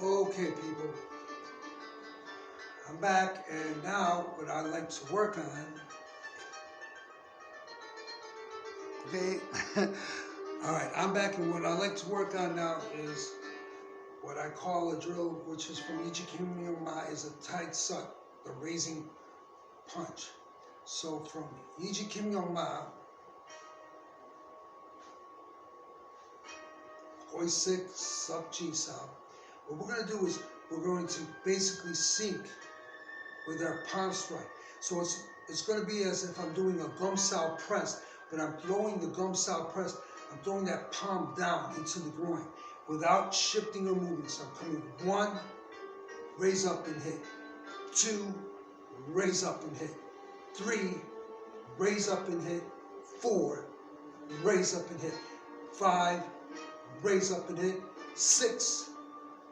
Okay, people, I'm back, and now what I like to work on, okay, all right, I'm back, and what I like to work on now is what I call a drill, which is from Yong is a tight suck, the raising punch. So from Yong, Hoi 6, sub G sub, what we're going to do is we're going to basically sync with our palm strike. So it's going to be as if I'm doing a gum sal press, but I'm throwing the gum sal press, I'm throwing that palm down into the groin without shifting or moving. So I'm coming 1, raise up and hit, 2, raise up and hit, 3, raise up and hit, 4, raise up and hit, 5, raise up and hit, 6,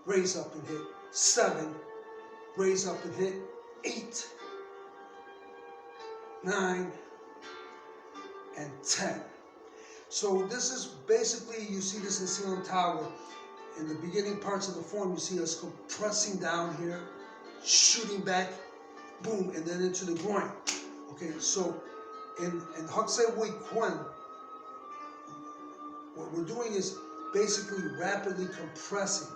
raise up and hit, 7, raise up and hit, 8, 9, and 10. So this is basically, you see this in Ceiling Tower. In the beginning parts of the form, you see us compressing down here, shooting back, boom, and then into the groin. Okay, so in Hokusai Wei Kwan, what we're doing is basically rapidly compressing.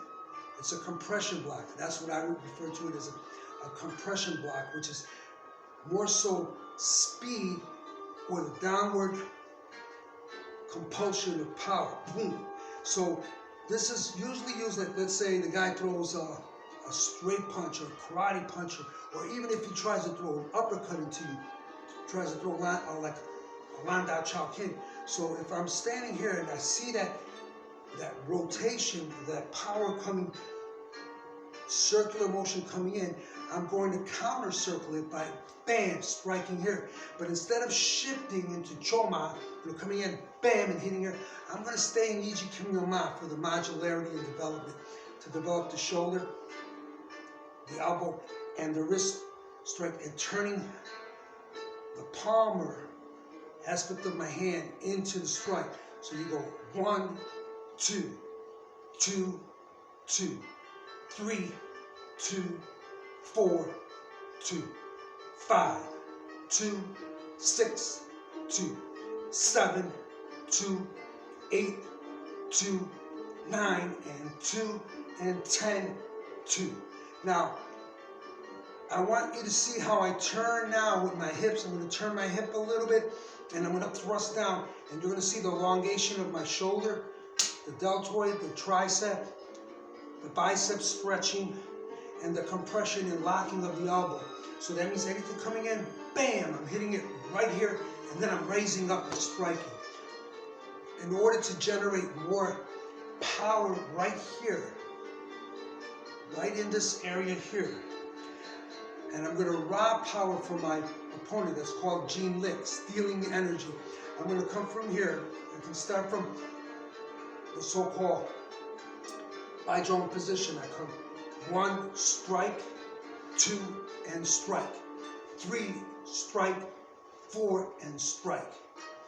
It's a compression block. That's what I would refer to it as a compression block, which is more so speed or the downward compulsion of power. Boom. So this is usually used, like, let's say the guy throws a straight punch or a karate punch, or even if he tries to throw an uppercut into you, tries to throw like a Landau Chow King. So if I'm standing here and I see that rotation, that power coming, circular motion coming in, I'm going to counter circle it by bam, striking here. But instead of shifting into Choma, coming in, bam, and hitting here, I'm going to stay in Yiji Kimyo-ma for the modularity and development, to develop the shoulder, the elbow, and the wrist strike, and turning the palmar aspect of my hand into the strike. So you go 1, 2, 2, 2, 3, 2, 4, 2, 5, 2, 6, 2, 7, 2, 8, 2, 9, and 2, and 10, 2. Now, I want you to see how I turn now with my hips. I'm going to turn my hip a little bit, and I'm going to thrust down, and you're going to see the elongation of my shoulder, the deltoid, the tricep, the bicep stretching, and the compression and locking of the elbow. So that means anything coming in, bam, I'm hitting it right here, and then I'm raising up and striking. In order to generate more power right here, right in this area here, and I'm going to rob power from my opponent. That's called Gene Lick, stealing the energy. I'm going to come from here. I can start from the so-called Baizhong position. I come 1, strike, 2, and strike. 3, strike, 4, and strike.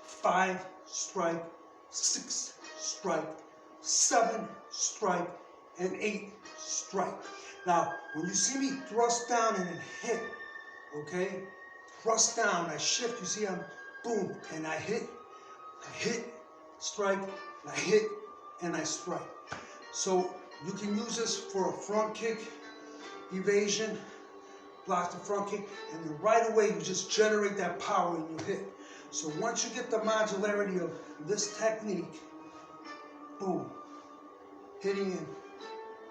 5, strike, 6, strike, 7, strike, and 8, strike. Now, when you see me thrust down and then hit, okay, thrust down, I shift, you see I'm boom, and I hit, strike, I hit, and I strike. So you can use this for a front kick, evasion, block the front kick, and then right away you just generate that power and you hit. So once you get the modularity of this technique, boom, hitting in,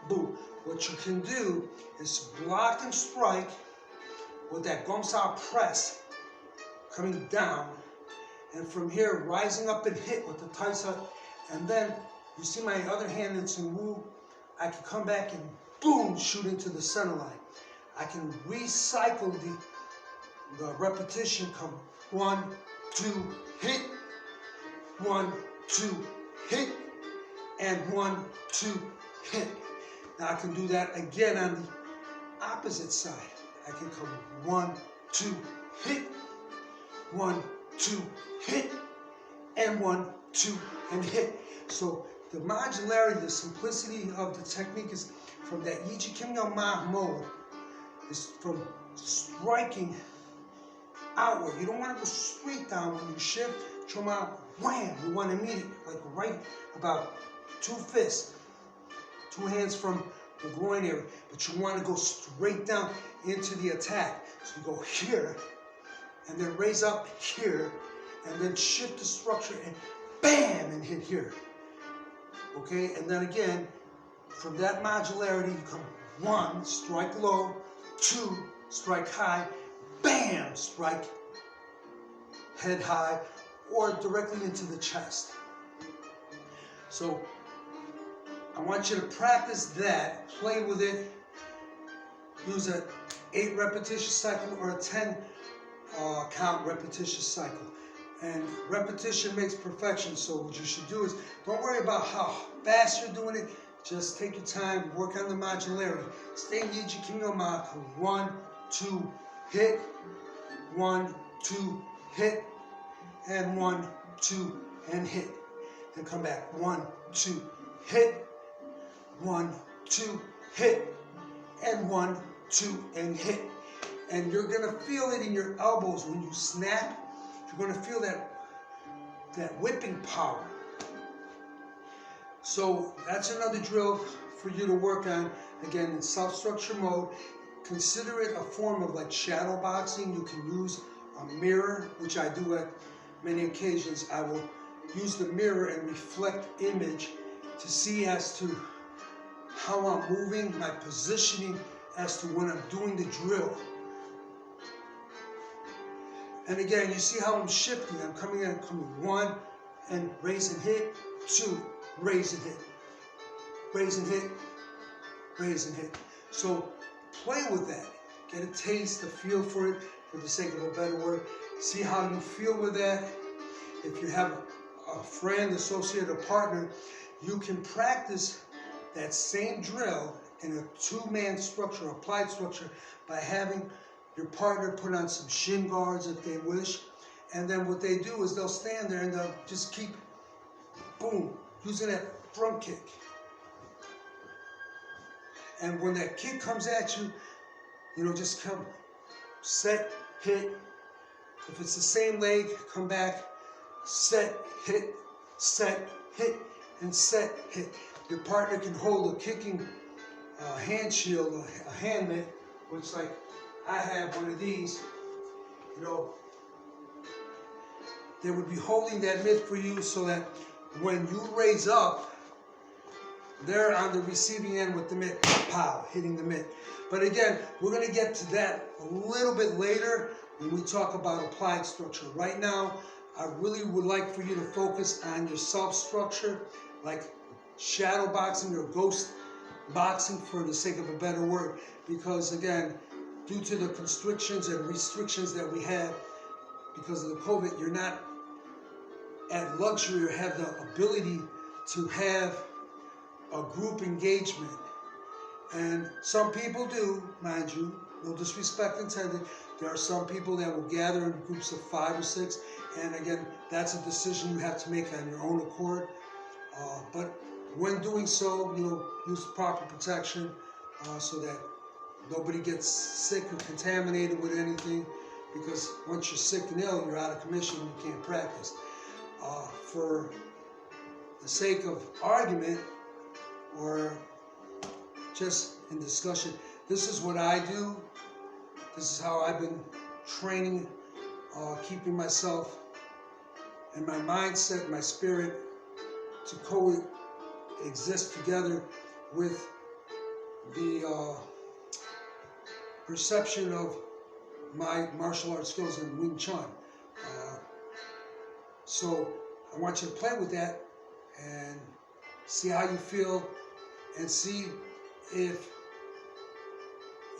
boom. What you can do is block and strike with that gomsao press coming down, and from here rising up and hit with the taisa, and then you see my other hand in Sun Wu, I can come back and boom, shoot into the center line. I can recycle the repetition, come 1, 2, hit, 1, 2, hit, and 1, 2, hit. Now I can do that again on the opposite side. I can come 1, 2, hit, 1, 2, hit, and 1, 2, and hit. So the modularity, the simplicity of the technique is from that Yiji Kim Yo Ma mode, is from striking outward. You don't want to go straight down when you shift. Choma, wham! You want to meet it like right about 2 fists, 2 hands from the groin area, but you want to go straight down into the attack. So you go here, and then raise up here, and then shift the structure and bam, and hit here. Okay, and then again, from that modularity, you come 1, strike low, 2, strike high, bam, strike head high, or directly into the chest. So I want you to practice that, play with it, use an 8 repetition cycle or a 10 count repetition cycle. And repetition makes perfection, so what you should do is, don't worry about how fast you're doing it, just take your time, work on the modularity. Stay in Yiji Kim Yo Ma, 1, 2, hit, 1, 2, hit, and 1, 2, and hit. Then come back, 1, 2, hit, 1, 2, hit, and 1, 2, and hit. And you're gonna feel it in your elbows when you snap. You're gonna feel that whipping power. So that's another drill for you to work on. Again, in self-structure mode, consider it a form of like shadow boxing. You can use a mirror, which I do at many occasions. I will use the mirror and reflect image to see as to how I'm moving, my positioning as to when I'm doing the drill. And again, you see how I'm shifting. I'm coming in, coming 1 and raise and hit, 2, raise and hit, raise and hit, raise and hit. So play with that. Get a taste, a feel for it, for the sake of a better word. See how you feel with that. If you have a friend, associate, or partner, you can practice that same drill in a 2-man structure, applied structure, by having your partner put on some shin guards if they wish. And then what they do is they'll stand there and they'll just keep, boom, using that front kick. And when that kick comes at you, you know, just come, set, hit. If it's the same leg, come back, set, hit, and set, hit. Your partner can hold a kicking hand shield, a hand mitt, which like I have one of these, you know. They would be holding that mitt for you so that when you raise up, they're on the receiving end with the mitt, pow, hitting the mitt. But again, we're going to get to that a little bit later when we talk about applied structure. Right now, I really would like for you to focus on your self-structure, like shadow boxing or ghost boxing, for the sake of a better word. Because again, due to the constrictions and restrictions that we have because of the COVID, you're not at luxury or have the ability to have a group engagement. And some people do, mind you, no disrespect intended. There are some people that will gather in groups of 5 or 6, and again, that's a decision you have to make on your own accord. But when doing so, you know, use proper protection so that nobody gets sick or contaminated with anything, because once you're sick and ill, you're out of commission, you can't practice. For the sake of argument, or just in discussion, this is what I do. This is how I've been training, keeping myself and my mindset, my spirit to coexist together with the perception of my martial arts skills in Wing Chun. So I want you to play with that and see how you feel, and see if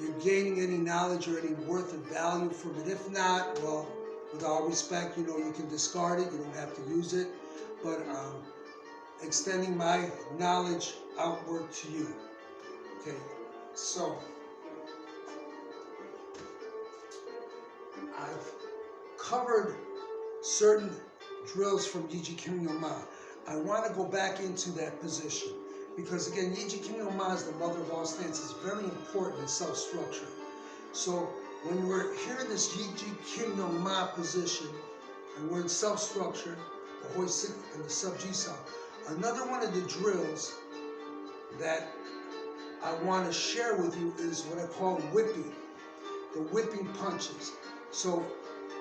you're gaining any knowledge or any worth and value from it. If not, well, with all respect, you know, you can discard it. You don't have to use it. But extending my knowledge outward to you. Okay, so I've covered certain drills from Yiji Kim Yo Ma. I want to go back into that position because again, Yiji Kim Yong Ma is the mother of all stances. It's very important in self-structure. So when we're here in this Yiji Kim Yong Ma position and we're in self-structure, the Hoi Sik and the Sub Ji Sao, another one of the drills that I want to share with you is what I call whipping, the whipping punches. So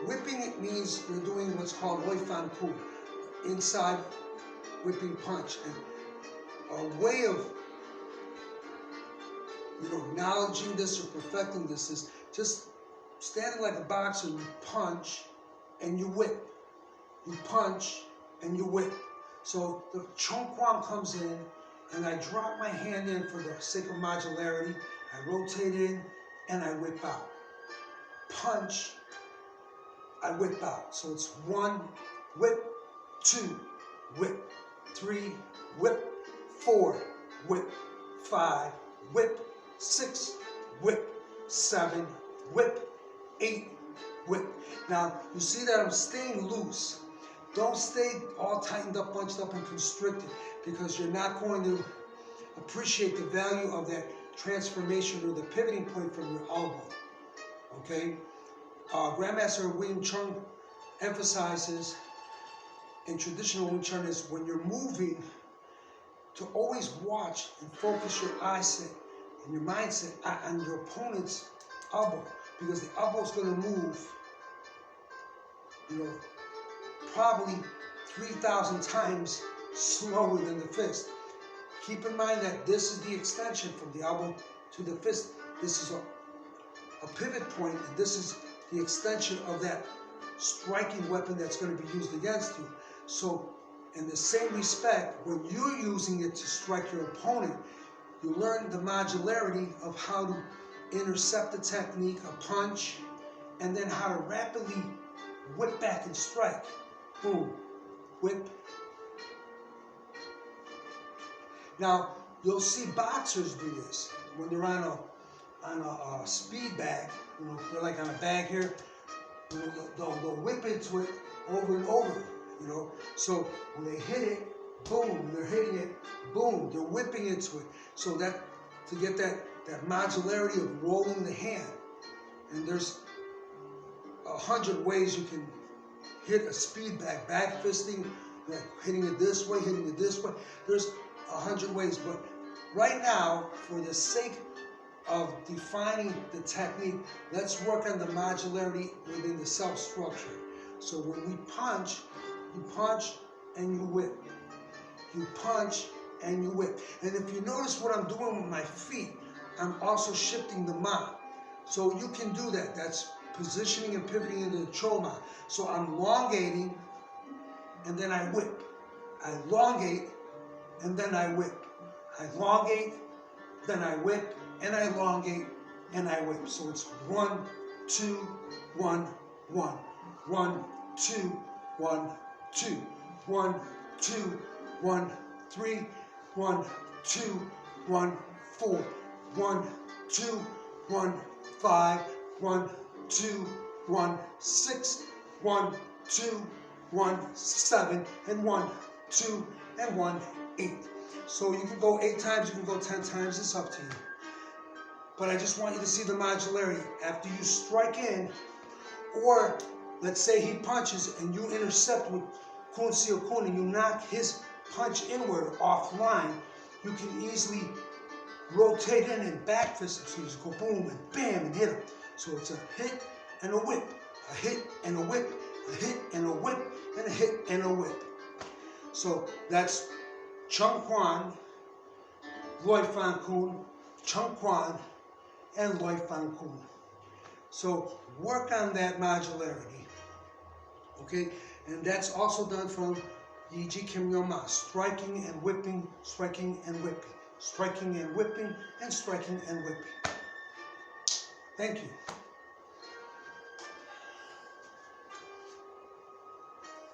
whipping, it means you're doing what's called Hoi Fan Ku, inside whipping punch. And a way of acknowledging this or perfecting this is just standing like a boxer. You punch and you whip. You punch and you whip. So the Chong Kwang comes in and I drop my hand in for the sake of modularity. I rotate in and I whip out. Punch, I whip out. So it's 1, whip, 2, whip, 3, whip, 4, whip, 5, whip, 6, whip, 7, whip, 8, whip. Now, you see that I'm staying loose. Don't stay all tightened up, bunched up, and constricted, because you're not going to appreciate the value of that transformation or the pivoting point from your elbow. Okay? Grandmaster Wing Chun emphasizes in traditional Wing Chun is when you're moving to always watch and focus your eyesight and your mindset on your opponent's elbow, because the elbow is going to move, probably 3,000 times slower than the fist. Keep in mind that this is the extension from the elbow to the fist. This is a pivot point, and this is the extension of that striking weapon that's going to be used against you. So, in the same respect, when you're using it to strike your opponent, you learn the modularity of how to intercept the technique, a punch, and then how to rapidly whip back and strike. Boom, whip. Now, you'll see boxers do this when they're on a speed bag. They're like on a bag here. They'll whip into it over and over. So when they hit it, boom, they're hitting it, boom, they're whipping into it. So that to get that modularity of rolling the hand. And there's 100 ways you can hit a speed bag, back fisting, like hitting it this way, hitting it this way. There's 100 ways, but right now, for the sake of defining the technique, let's work on the modularity within the self-structure. So when we punch, you punch and you whip. You punch and you whip. And if you notice what I'm doing with my feet, I'm also shifting the ma. So you can do that. That's positioning and pivoting into the choma. So I'm elongating and then I whip. I elongate and then I whip. I elongate, then I whip, and I elongate, and I whip. So it's 1, 2, 1, 1. 1, 2, 1, 2. 1, 2, 1, 3. 1, 2, 1, 4. 1, 2, 1, 5. 1, 2, 1, 6. 1, 2, 1, 7. And 1, 2, and 1, 8. So you can go 8 times, you can go 10 times, it's up to you. But I just want you to see the modularity. After you strike in, or let's say he punches and you intercept with kun seo kun and you knock his punch inward offline, you can easily rotate in and back fist him. So you just go boom and bam and hit him. So it's a hit and a whip, a hit and a whip, a hit and a whip, and a hit and a whip. So that's Chung Kwan, Loi Fan Kun, Chung Kwan, and Loi Fan Kun. So work on that modularity, okay? And that's also done from Yiji Kim Yong Ma, striking and whipping, striking and whipping, striking and whipping, and striking and whipping. Thank you.